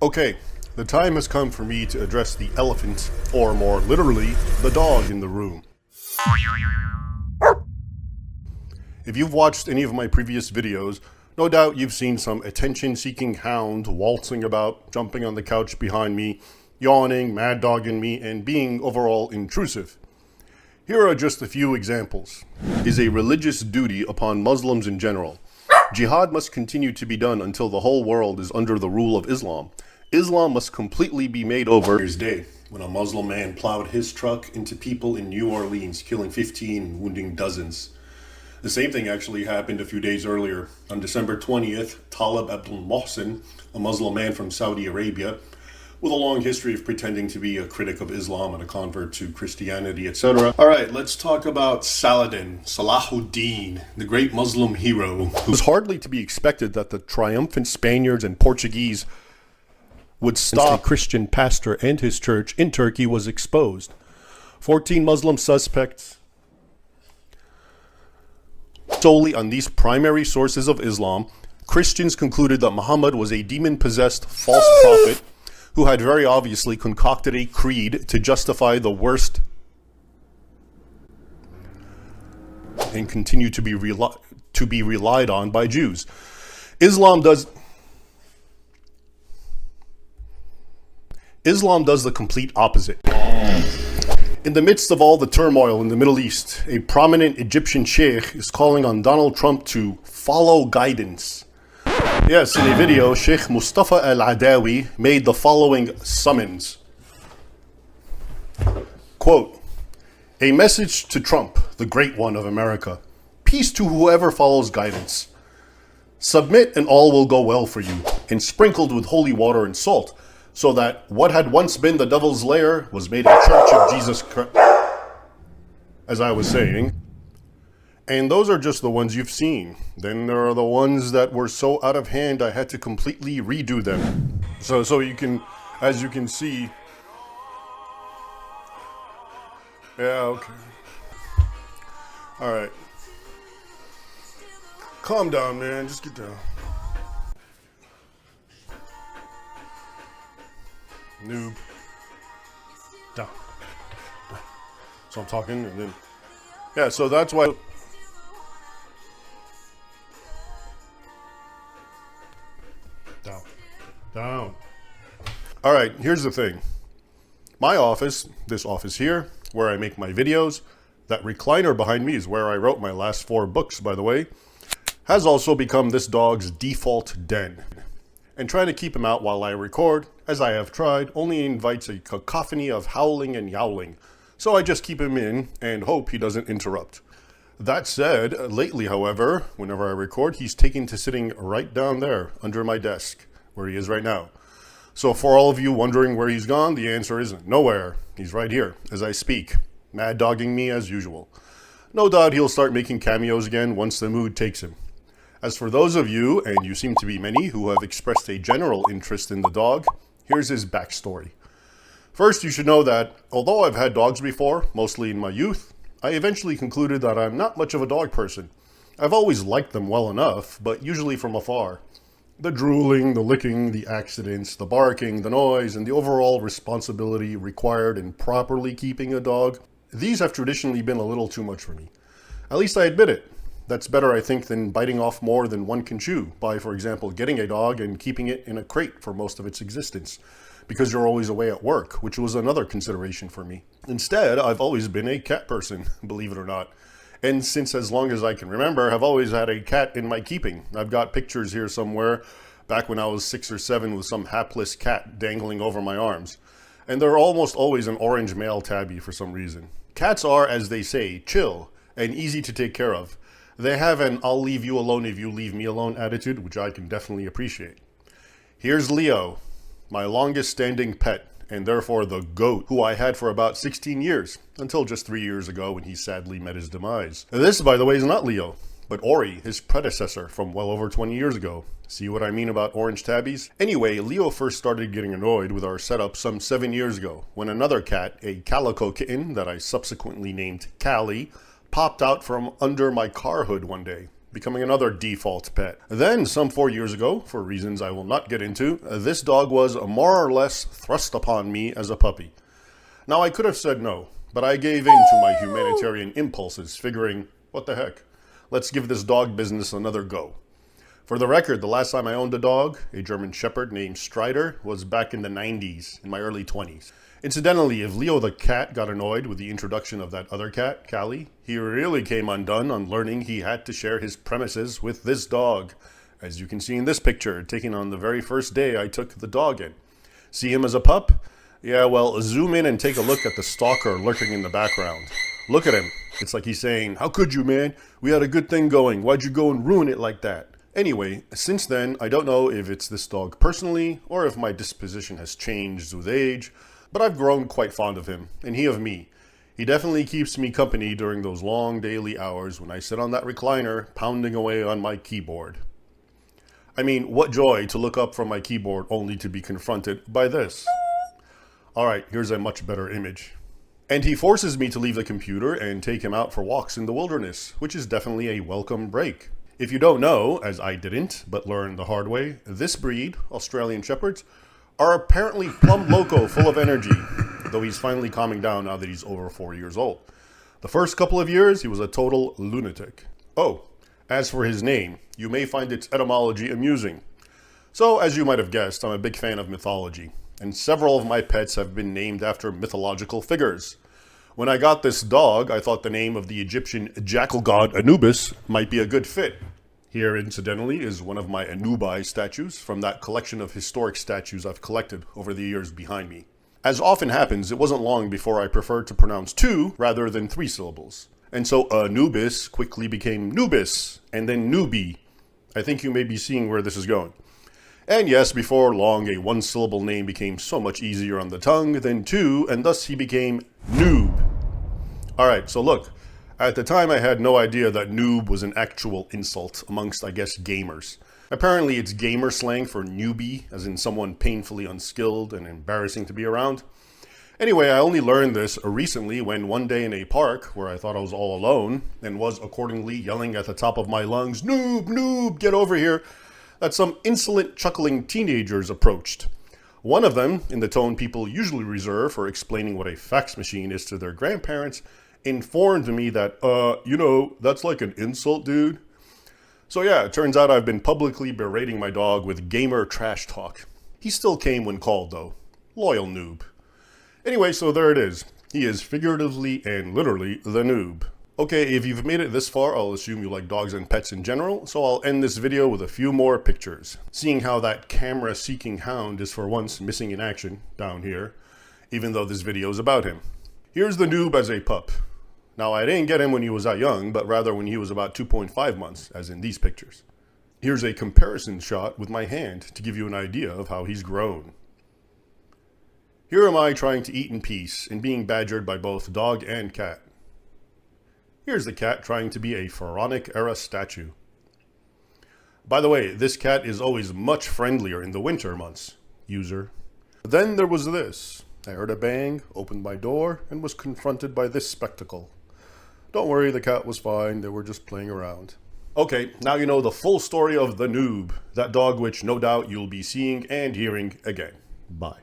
Okay, the time has come for me to address the elephant, or more literally, the dog in the room. If you've watched any of my previous videos, no doubt you've seen some attention-seeking hound waltzing about, jumping on the couch behind me, yawning, mad-dogging me, and being overall intrusive. Here are just a few examples. Is a religious duty upon Muslims in general. Jihad must continue to be done until the whole world is under the rule of Islam. Islam must completely be made over. New Year's Day, when a Muslim man plowed his truck into people in New Orleans, killing 15 and wounding dozens. The same thing actually happened a few days earlier. On December 20th, Talib Abdul Mohsen, a Muslim man from Saudi Arabia, with a long history of pretending to be a critic of Islam and a convert to Christianity, etc. Alright, let's talk about Saladin, Salahuddin, the great Muslim hero. It was hardly to be expected that the triumphant Spaniards and Portuguese would stop. A Christian pastor and his church in Turkey was exposed. 14 Muslim suspects. Solely on these primary sources of Islam, Christians concluded that Muhammad was a demon-possessed false prophet who had very obviously concocted a creed to justify the worst and continue to be relied on by Jews. Islam does the complete opposite. In the midst of all the turmoil in the Middle East, a prominent Egyptian sheikh is calling on Donald Trump to follow guidance. Yes, in a video, Sheikh Mustafa Al-Adawi made the following summons. Quote, "A message to Trump, the great one of America. Peace to whoever follows guidance. Submit and all will go well for you, and sprinkled with holy water and salt, so that what had once been the devil's lair was made a church of Jesus Christ." As I was saying, and those are just the ones you've seen. Then there are the ones that were so out of hand I had to completely redo them. So you can, as you can see. Yeah, okay. All right. Calm down, man. Just get down. Noob. Down. So I'm talking and then, yeah, so that's why. Down. Down. All right, here's the thing. My office, this office here, where I make my videos, that recliner behind me is where I wrote my last 4 books, by the way, has also become this dog's default den. And trying to keep him out while I record, as I have tried, only invites a cacophony of howling and yowling. So I just keep him in and hope he doesn't interrupt. That said, lately, however, whenever I record, he's taken to sitting right down there under my desk, where he is right now. So for all of you wondering where he's gone, the answer is nowhere. He's right here as I speak, mad dogging me as usual. No doubt he'll start making cameos again once the mood takes him. As for those of you, and you seem to be many, who have expressed a general interest in the dog, here's his backstory. First, you should know that, although I've had dogs before, mostly in my youth, I eventually concluded that I'm not much of a dog person. I've always liked them well enough, but usually from afar. The drooling, the licking, the accidents, the barking, the noise, and the overall responsibility required in properly keeping a dog, these have traditionally been a little too much for me. At least I admit it. That's better, I think, than biting off more than one can chew by, for example, getting a dog and keeping it in a crate for most of its existence, because you're always away at work, which was another consideration for me. Instead, I've always been a cat person, believe it or not. And since as long as I can remember, I've always had a cat in my keeping. I've got pictures here somewhere, back when I was 6 or 7 with some hapless cat dangling over my arms. And they're almost always an orange male tabby for some reason. Cats are, as they say, chill and easy to take care of. They have an "I'll leave you alone if you leave me alone" attitude, which I can definitely appreciate. Here's Leo, my longest standing pet, and therefore the GOAT, who I had for about 16 years, until just 3 years ago when he sadly met his demise. This, by the way, is not Leo, but Ori, his predecessor from well over 20 years ago. See what I mean about orange tabbies? Anyway, Leo first started getting annoyed with our setup some 7 years ago, when another cat, a calico kitten that I subsequently named Callie, popped out from under my car hood one day. becoming another default pet. Then, some 4 years ago, for reasons I will not get into, this dog was more or less thrust upon me as a puppy. Now, I could have said no, but I gave in to my humanitarian impulses, figuring, what the heck, let's give this dog business another go. For the record, the last time I owned a dog, a German Shepherd named Strider, was back in the 90s, in my early 20s. Incidentally, if Leo the cat got annoyed with the introduction of that other cat, Callie, he really came undone on learning he had to share his premises with this dog, as you can see in this picture, taken on the very first day I took the dog in. See him as a pup? Yeah, well, zoom in and take a look at the stalker lurking in the background. Look at him. It's like he's saying, how could you, man? We had a good thing going. Why'd you go and ruin it like that? Anyway, since then, I don't know if it's this dog personally, or if my disposition has changed with age, but I've grown quite fond of him, and he of me. He definitely keeps me company during those long daily hours when I sit on that recliner, pounding away on my keyboard. I mean, what joy to look up from my keyboard only to be confronted by this. Alright, here's a much better image. And he forces me to leave the computer and take him out for walks in the wilderness, which is definitely a welcome break. If you don't know, as I didn't, but learned the hard way, this breed, Australian Shepherds, are apparently plumb loco, full of energy, though he's finally calming down now that he's over 4 years old. The first couple of years, he was a total lunatic. Oh, as for his name, you may find its etymology amusing. So, as you might have guessed, I'm a big fan of mythology, and several of my pets have been named after mythological figures. When I got this dog, I thought the name of the Egyptian jackal god Anubis might be a good fit. Here, incidentally, is one of my Anubi statues from that collection of historic statues I've collected over the years behind me. As often happens, it wasn't long before I preferred to pronounce 2 rather than 3 syllables. And so Anubis quickly became Nubis, and then Nubi. I think you may be seeing where this is going. And yes, before long, a 1-syllable name became so much easier on the tongue than 2, and thus he became Noob. Alright, so look. At the time, I had no idea that noob was an actual insult amongst, I guess, gamers. Apparently, it's gamer slang for newbie, as in someone painfully unskilled and embarrassing to be around. Anyway, I only learned this recently when one day in a park, where I thought I was all alone, and was accordingly yelling at the top of my lungs, "Noob, noob, get over here," that some insolent, chuckling teenagers approached. One of them, in the tone people usually reserve for explaining what a fax machine is to their grandparents, informed me that, that's like an insult, dude. So yeah, it turns out I've been publicly berating my dog with gamer trash talk. He still came when called, though. Loyal noob. Anyway, so there it is. He is figuratively and literally the noob. Okay, if you've made it this far, I'll assume you like dogs and pets in general, so I'll end this video with a few more pictures. Seeing how that camera-seeking hound is for once missing in action, down here, even though this video is about him. Here's the noob as a pup. Now, I didn't get him when he was that young, but rather when he was about 2.5 months, as in these pictures. Here's a comparison shot with my hand to give you an idea of how he's grown. Here am I trying to eat in peace and being badgered by both dog and cat. Here's the cat trying to be a pharaonic era statue. By the way, this cat is always much friendlier in the winter months. User. Then there was this. I heard a bang, opened my door, and was confronted by this spectacle. Don't worry, the cat was fine, they were just playing around. Okay, now you know the full story of the noob, that dog which no doubt you'll be seeing and hearing again. Bye.